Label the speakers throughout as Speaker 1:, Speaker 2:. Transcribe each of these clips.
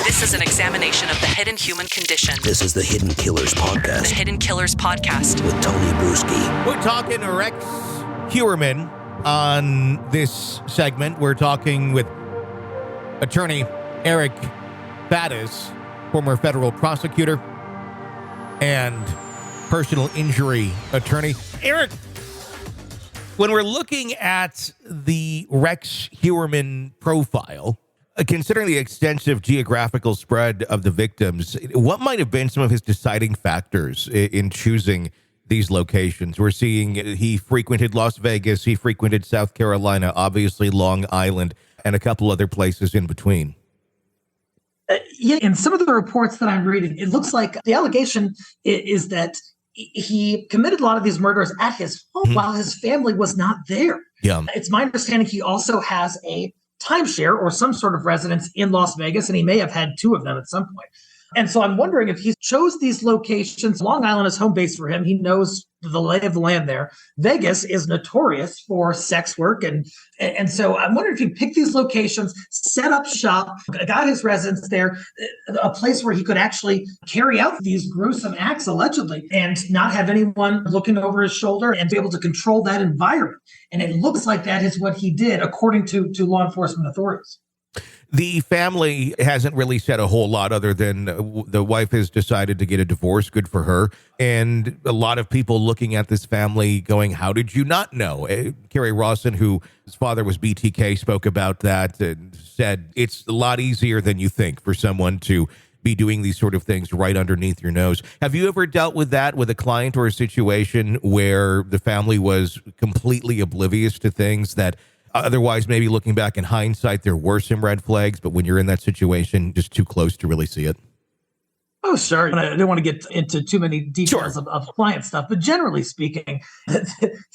Speaker 1: This is an examination of the hidden human condition.
Speaker 2: This is the Hidden Killers Podcast.
Speaker 1: The Hidden Killers Podcast.
Speaker 2: With Tony Brueski.
Speaker 3: We're talking to Rex Heuermann on this segment. We're talking with attorney Eric Faddis, former federal prosecutor and personal injury attorney. Eric, when we're looking at the Rex Heuermann profile, considering the extensive geographical spread of the victims, what might have been some of his deciding factors in choosing these locations? We're seeing he frequented Las Vegas, he frequented South Carolina, obviously Long Island, and a couple other places in between.
Speaker 4: Yeah, in some of the reports that I'm reading, it looks like the allegation is that he committed a lot of these murders at his home while his family was not there.
Speaker 3: Yeah.
Speaker 4: It's my understanding he also has a timeshare or some sort of residence in Las Vegas, and he may have had two of them at some point. And so I'm wondering if he chose these locations. Long Island is home base for him. He knows the lay of the land there. Vegas is notorious for sex work. And so I'm wondering if he picked these locations, set up shop, got his residence there, a place where he could actually carry out these gruesome acts, allegedly, and not have anyone looking over his shoulder and be able to control that environment. And it looks like that is what he did, according to law enforcement authorities.
Speaker 3: The family hasn't really said a whole lot other than the wife has decided to get a divorce. Good for her. And a lot of people looking at this family going, how did you not know? Kerry Rawson, whose father was BTK, spoke about that and said it's a lot easier than you think for someone to be doing these sort of things right underneath your nose. Have you ever dealt with that with a client or a situation where the family was completely oblivious to things that otherwise, maybe looking back in hindsight, there were some red flags, but when you're in that situation, just too close to really see it?
Speaker 4: Oh, sure. And I don't want to get into too many details of client stuff, but generally speaking,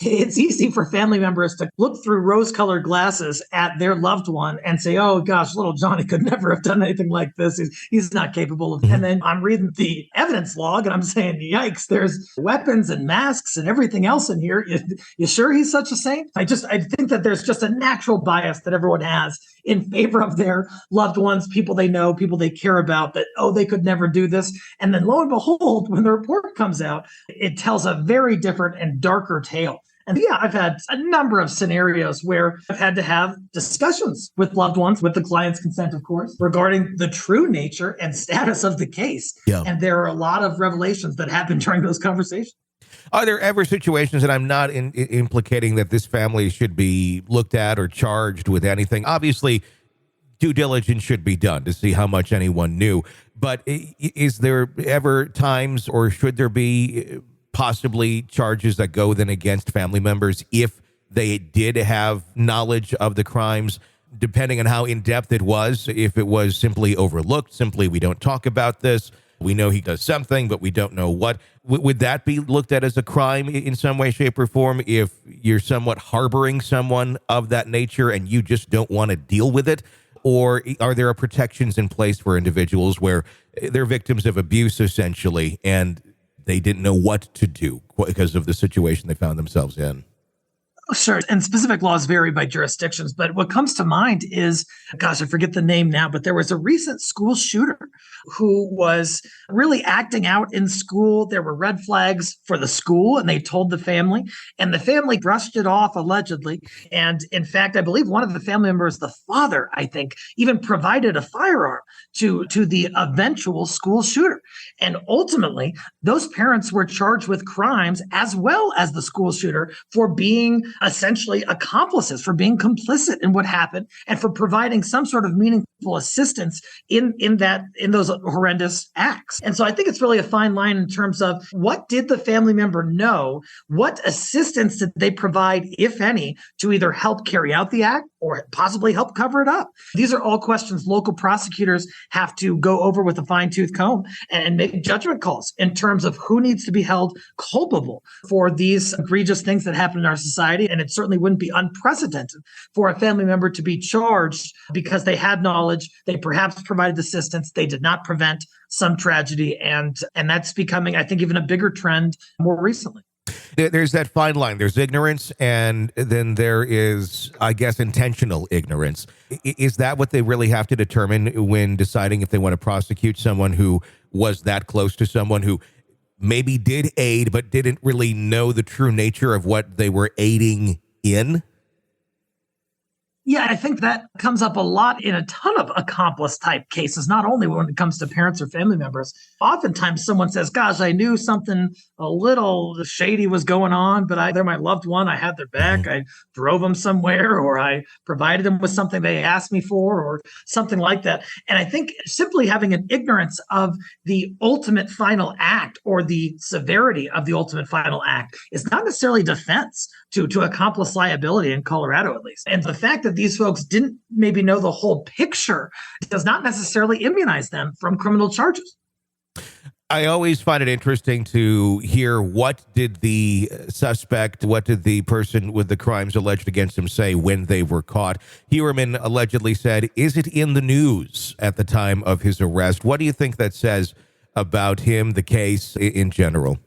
Speaker 4: it's easy for family members to look through rose-colored glasses at their loved one and say, oh, gosh, little Johnny could never have done anything like this. He's not capable of. And then I'm reading the evidence log and I'm saying, yikes, there's weapons and masks and everything else in here. You sure he's such a saint? I think that there's just a natural bias that everyone has in favor of their loved ones, people they know, people they care about, that, oh, they could never do this. And then lo and behold, when the report comes out, it tells a very different and darker tale. And yeah, I've had a number of scenarios where I've had to have discussions with loved ones, with the client's consent, of course, regarding the true nature and status of the case.
Speaker 3: Yeah.
Speaker 4: And there are a lot of revelations that happen during those conversations.
Speaker 3: Are there ever situations, and I'm not implicating that this family should be looked at or charged with anything? Obviously, due diligence should be done to see how much anyone knew. But is there ever times, or should there be possibly charges that go then against family members if they did have knowledge of the crimes, depending on how in-depth it was? If it was simply overlooked, simply we don't talk about this, we know he does something, but we don't know what. Would that be looked at as a crime in some way, shape, or form if you're somewhat harboring someone of that nature and you just don't want to deal with it? Or are there protections in place for individuals where they're victims of abuse, essentially, and they didn't know what to do because of the situation they found themselves in?
Speaker 4: Sure. And specific laws vary by jurisdictions. But what comes to mind is, gosh, I forget the name now, but there was a recent school shooter who was really acting out in school. There were red flags for the school, and they told the family, and the family brushed it off, allegedly. And in fact, I believe one of the family members, the father, I think, even provided a firearm to the eventual school shooter. And ultimately, those parents were charged with crimes as well as the school shooter for being essentially accomplices, for being complicit in what happened and for providing some sort of meaningful assistance in those horrendous acts. And so I think it's really a fine line in terms of what did the family member know? What assistance did they provide, if any, to either help carry out the act or possibly help cover it up? These are all questions local prosecutors have to go over with a fine-tooth comb and make judgment calls in terms of who needs to be held culpable for these egregious things that happen in our society. And it certainly wouldn't be unprecedented for a family member to be charged because they had knowledge, they perhaps provided assistance, they did not prevent some tragedy. And that's becoming, I think, even a bigger trend more recently.
Speaker 3: There's that fine line. There's ignorance, and then there is, I guess, intentional ignorance. Is that what they really have to determine when deciding if they want to prosecute someone who was that close to someone who maybe did aid but didn't really know the true nature of what they were aiding in?
Speaker 4: Yeah, I think that comes up a lot in a ton of accomplice type cases, not only when it comes to parents or family members. Oftentimes someone says, gosh, I knew something a little shady was going on, but they're my loved one. I had their back. I drove them somewhere, or I provided them with something they asked me for, or something like that. And I think simply having an ignorance of the ultimate final act or the severity of the ultimate final act is not necessarily defense to accomplice liability in Colorado, at least. And the fact that these folks didn't maybe know the whole picture does not necessarily immunize them from criminal charges.
Speaker 3: I always find it interesting to hear what did the suspect, what did the person with the crimes alleged against him say when they were caught. Heuermann allegedly said, "Is it in the news?" at the time of his arrest. What do you think that says about him, the case in general?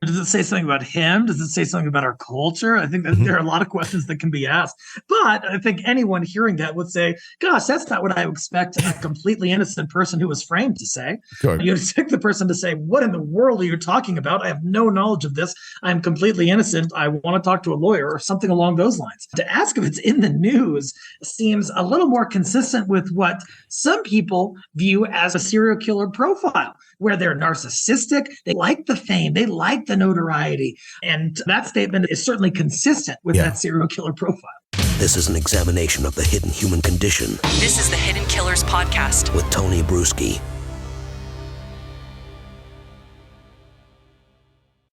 Speaker 4: Does it say something about him? Does it say something about our culture? I think that there are a lot of questions that can be asked. But I think anyone hearing that would say, gosh, that's not what I would expect a completely innocent person who was framed to say. Sure. You'd expect the person to say, what in the world are you talking about? I have no knowledge of this. I'm completely innocent. I want to talk to a lawyer, or something along those lines. To ask if it's in the news seems a little more consistent with what some people view as a serial killer profile, where they're narcissistic, they like the fame, they like the notoriety. And that statement is certainly consistent with that serial killer profile.
Speaker 2: This is an examination of the hidden human condition.
Speaker 1: This is the Hidden Killers Podcast
Speaker 2: with Tony Brueski.